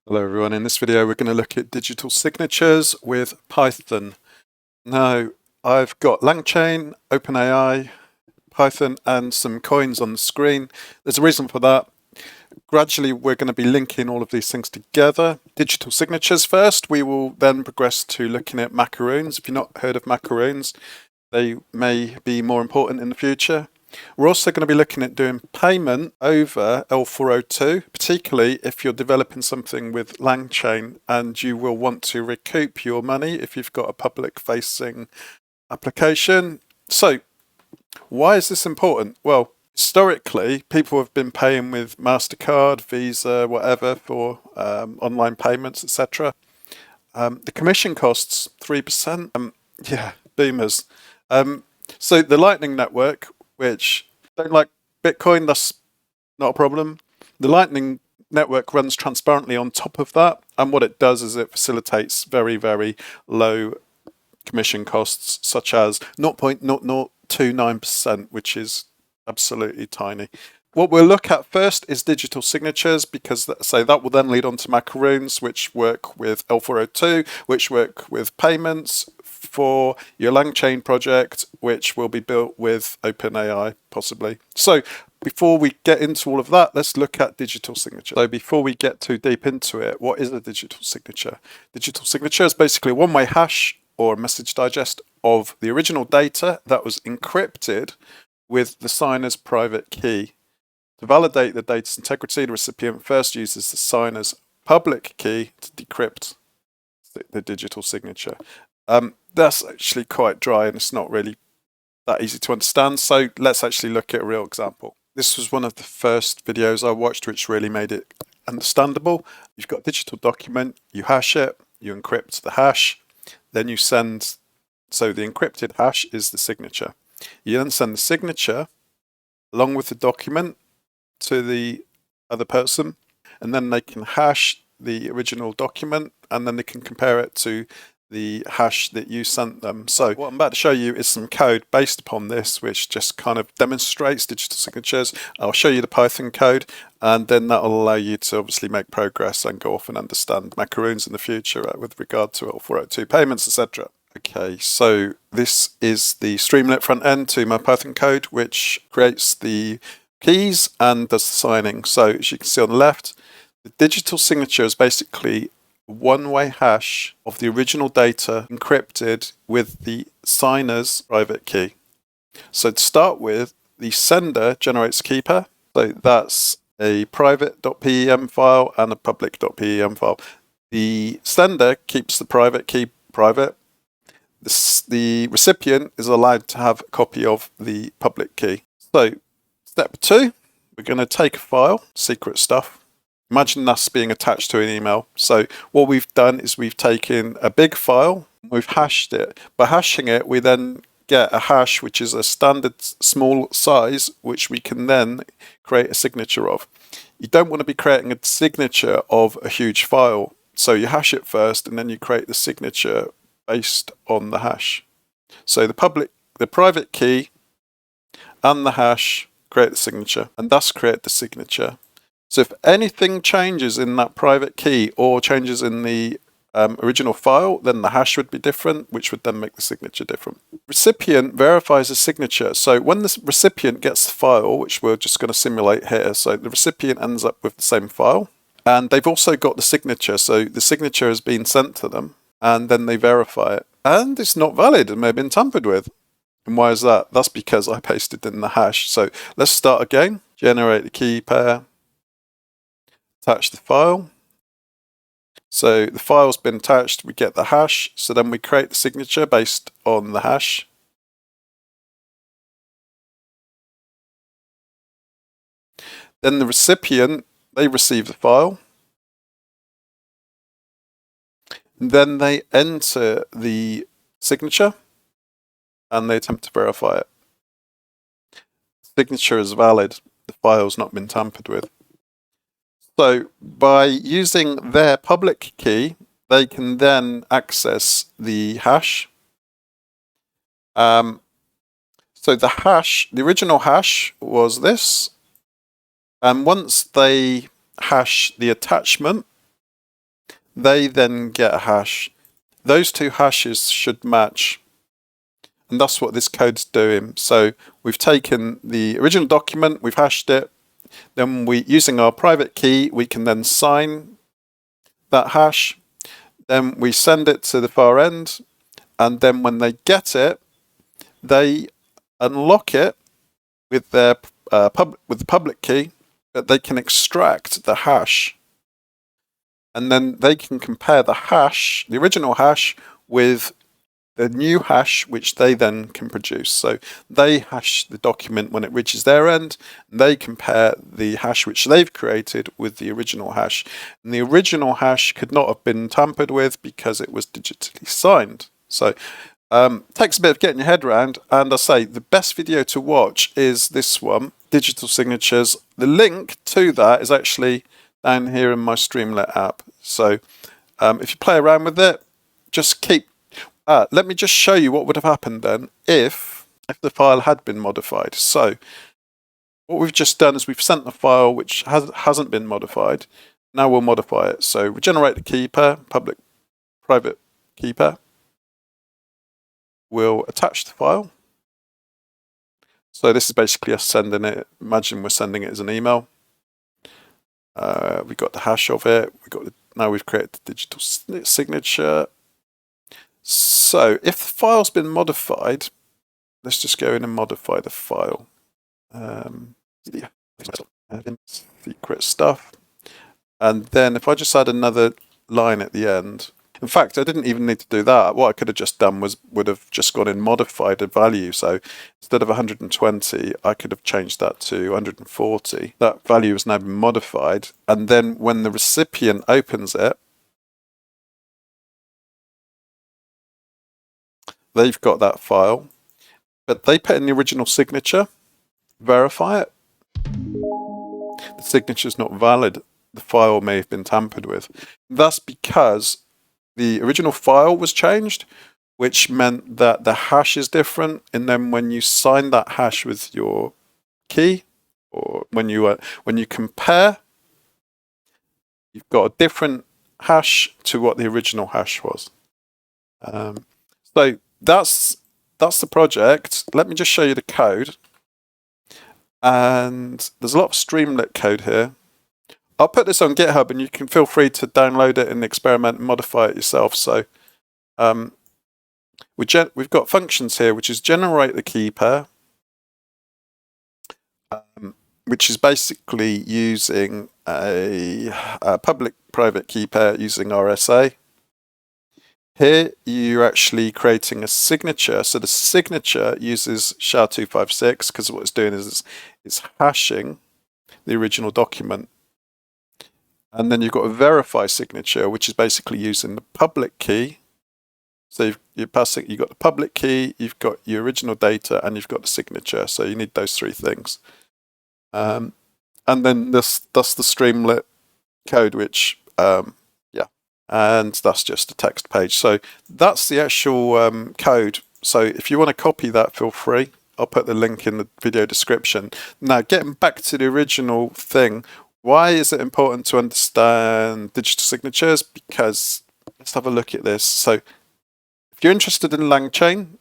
Hello everyone, in this video we're going to look at digital signatures with Python. Now I've got Langchain, OpenAI, Python and some coins on the screen. There's a reason for that. Gradually we're going to be linking all of these things together. Digital signatures first, we will then progress to looking at Macaroons. If you've not heard of Macaroons, they may be more important in the future. We're also going to be looking at doing payment over L402, particularly if you're developing something with Langchain and you will want to recoup your money if you've got a public-facing application. So, why is this important? Well, historically, people have been paying with MasterCard, Visa, whatever for online payments, etc. The commission costs 3%. Yeah, boomers. So the Lightning Network, which don't like Bitcoin, that's not a problem. The Lightning Network runs transparently on top of that, and what it does is it facilitates very, very low commission costs, such as 0.0029%, which is absolutely tiny. What we'll look at first is digital signatures, because that will then lead on to Macaroons, which work with L402, which work with payments for your Langchain project, which will be built with OpenAI, possibly. So before we get into all of that, let's look at digital signature. So before we get too deep into it, what is a digital signature? Digital signature is basically a one-way hash or a message digest of the original data that was encrypted with the signer's private key. To validate the data's integrity, the recipient first uses the signer's public key to decrypt the digital signature. That's actually quite dry and it's not really that easy to understand. So let's actually look at a real example. This was one of the first videos I watched which really made it understandable. You've got a digital document, you hash it, you encrypt the hash, then you send, so the encrypted hash is the signature. You then send the signature along with the document to the other person, and then they can hash the original document and then they can compare it to the hash that you sent them. So what I'm about to show you is some code based upon this, which just kind of demonstrates digital signatures. I'll show you the Python code, and then that'll allow you to obviously make progress and go off and understand Macaroons in the future with regard to L402 payments, etc. Okay, so this is the Streamlit front end to my Python code, which creates the keys and does the signing. So as you can see on the left, the digital signature is basically one-way hash of the original data encrypted with the signer's private key. So to start with, the sender generates a key pair. So that's a private.pem file and a public.pem file. The sender keeps the private key private. The recipient is allowed to have a copy of the public key. So step 2, we're going to take a file, secret stuff. Imagine that's being attached to an email. So what we've done is we've taken a big file, we've hashed it. By hashing it, we then get a hash, which is a standard small size, which we can then create a signature of. You don't want to be creating a signature of a huge file. So you hash it first, and then you create the signature based on the hash. So the private key and the hash create the signature, and thus create the signature. So if anything changes in that private key or changes in the original file, then the hash would be different, which would then make the signature different. Recipient verifies a signature. So when the recipient gets the file, which we're just going to simulate here, so the recipient ends up with the same file, and they've also got the signature. So the signature has been sent to them, and then they verify it. And it's not valid, it may have been tampered with. And why is that? That's because I pasted in the hash. So let's start again. Generate the key pair. Attach the file. So the file's been attached, we get the hash, so then we create the signature based on the hash. Then the recipient, they receive the file. And then they enter the signature and they attempt to verify it. Signature is valid, the file's not been tampered with. So by using their public key, they can then access the hash. So the hash, the original hash was this. And once they hash the attachment, they then get a hash. Those two hashes should match. And that's what this code's doing. So we've taken the original document, we've hashed it. Then using our private key, we can then sign that hash. Then we send it to the far end. And then when they get it, they unlock it with their with the public key, but they can extract the hash. And then they can compare the hash, the original hash, with the new hash, which they then can produce. So they hash the document when it reaches their end, and they compare the hash which they've created with the original hash. And the original hash could not have been tampered with because it was digitally signed. So takes a bit of getting your head around, and I say the best video to watch is this one, digital signatures. The link to that is actually down here in my Streamlit app. So if you play around with it, just keep. Let me just show you what would have happened then if the file had been modified. So what we've just done is we've sent the file which hasn't been modified. Now we'll modify it. So we generate the key pair, public, private key pair. We'll attach the file. So this is basically us sending it. Imagine we're sending it as an email. We've got the hash of it. Now we've created the digital signature. So if the file's been modified, let's just go in and modify the file. Secret stuff. And then if I just add another line at the end, in fact, I didn't even need to do that. What I could have just done would have just gone in modified a value. So instead of 120, I could have changed that to 140. That value has now been modified. And then when the recipient opens it, they've got that file, but they put in the original signature, verify it. The signature's not valid. The file may have been tampered with. That's because the original file was changed, which meant that the hash is different. And then when you sign that hash with your key, or when you compare, you've got a different hash to what the original hash was. So that's the project. Let me just show you the code. And there's a lot of Streamlit code here. I'll put this on GitHub, and you can feel free to download it and experiment and modify it yourself. So we've got functions here, which is generate the key pair, which is basically using a public-private key pair using RSA. Here you're actually creating a signature. So the signature uses SHA-256 because what it's doing is it's hashing the original document. And then you've got a verify signature, which is basically using the public key. So you've got the public key, you've got your original data, and you've got the signature. So you need those three things. And then that's the Streamlit code, which and that's just a text page. So that's the actual code. So if you want to copy that, feel free. I'll put the link in the video description. Now, getting back to the original thing, why is it important to understand digital signatures? Because let's have a look at this. So if you're interested in Langchain,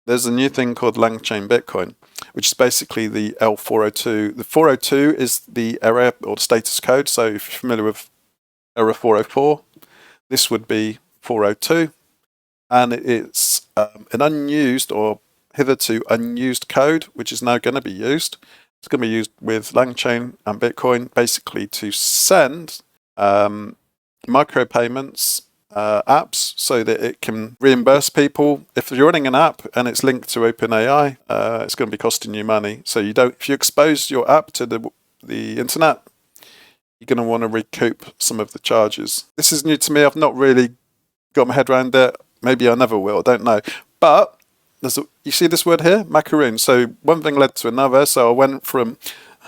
there's a new thing called Langchain Bitcoin, which is basically the L402. The 402 is the error or the status code. So if you're familiar with error 404, this would be 402. And it's an unused or hitherto unused code, which is now going to be used. It's going to be used with Langchain and Bitcoin, basically to send micropayments apps so that it can reimburse people. If you're running an app and it's linked to OpenAI, it's going to be costing you money. So if you expose your app to the internet, you're going to want to recoup some of the charges. This is new to me. I've not really got my head around it. Maybe I never will. I don't know. But you see this word here, Macaroons. So one thing led to another. So I went from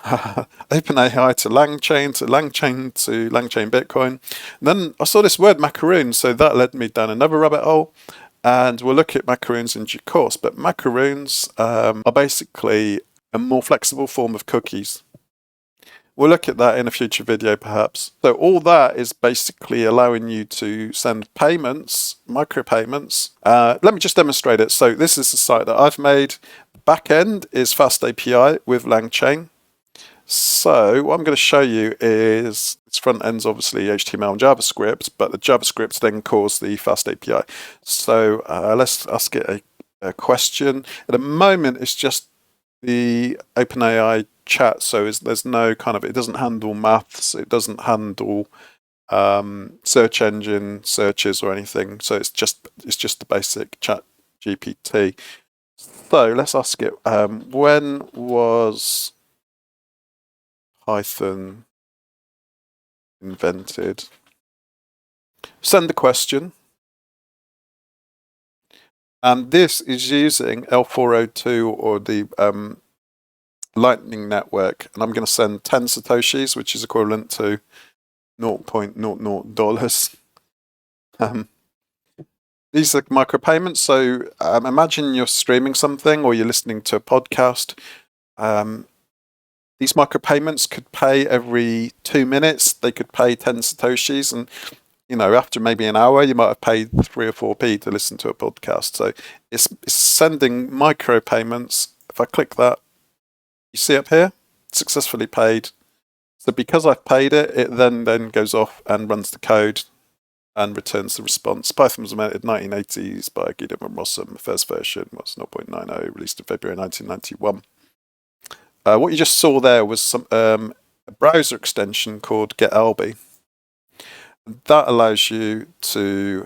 OpenAI to Langchain to Langchain Bitcoin. And then I saw this word Macaroons. So that led me down another rabbit hole. And we'll look at Macaroons in due course. But Macaroons are basically a more flexible form of cookies. We'll look at that in a future video, perhaps. So all that is basically allowing you to send payments, micropayments. Let me just demonstrate it. So this is the site that I've made. The back end is FastAPI with Langchain. So what I'm going to show you is its front end's obviously HTML and JavaScript, but the JavaScript then calls the FastAPI. So let's ask it a question. At the moment, it's just the OpenAI chat, so there's no kind of, it doesn't handle maths, it doesn't handle search engine searches or anything. So it's just the basic chat GPT. So let's ask it, when was Python invented? Send the question. And this is using L402 or the Lightning Network. And I'm going to send 10 Satoshis, which is equivalent to $0.00. These are micropayments. So imagine you're streaming something or you're listening to a podcast. These micropayments could pay every 2 minutes. They could pay 10 Satoshis. And after maybe an hour, you might have paid 3 or 4p to listen to a podcast. So it's sending micropayments. If I click that, you see up here, successfully paid. So because I've paid it, it then goes off and runs the code and returns the response. Python was invented in the 1980s by Guido van Rossum. The first version was 0.90, released in February 1991. What you just saw there was a browser extension called getalby. That allows you to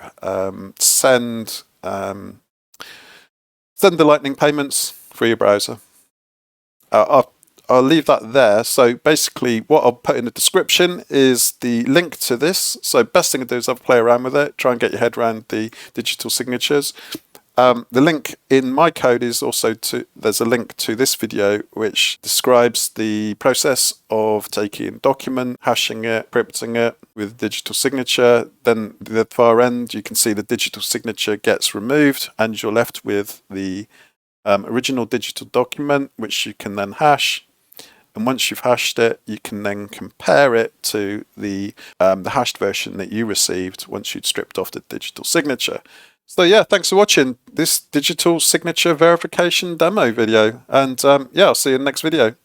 send the Lightning payments through your browser. I'll leave that there. So basically what I'll put in the description is the link to this. So best thing to do is have a play around with it, try and get your head around the digital signatures. The link in my code is also there's a link to this video which describes the process of taking a document, hashing it, encrypting it with digital signature. Then at the far end, you can see the digital signature gets removed and you're left with the original digital document, which you can then hash. And once you've hashed it, you can then compare it to the hashed version that you received once you'd stripped off the digital signature. So yeah, thanks for watching this digital signature verification demo video. And yeah, I'll see you in the next video.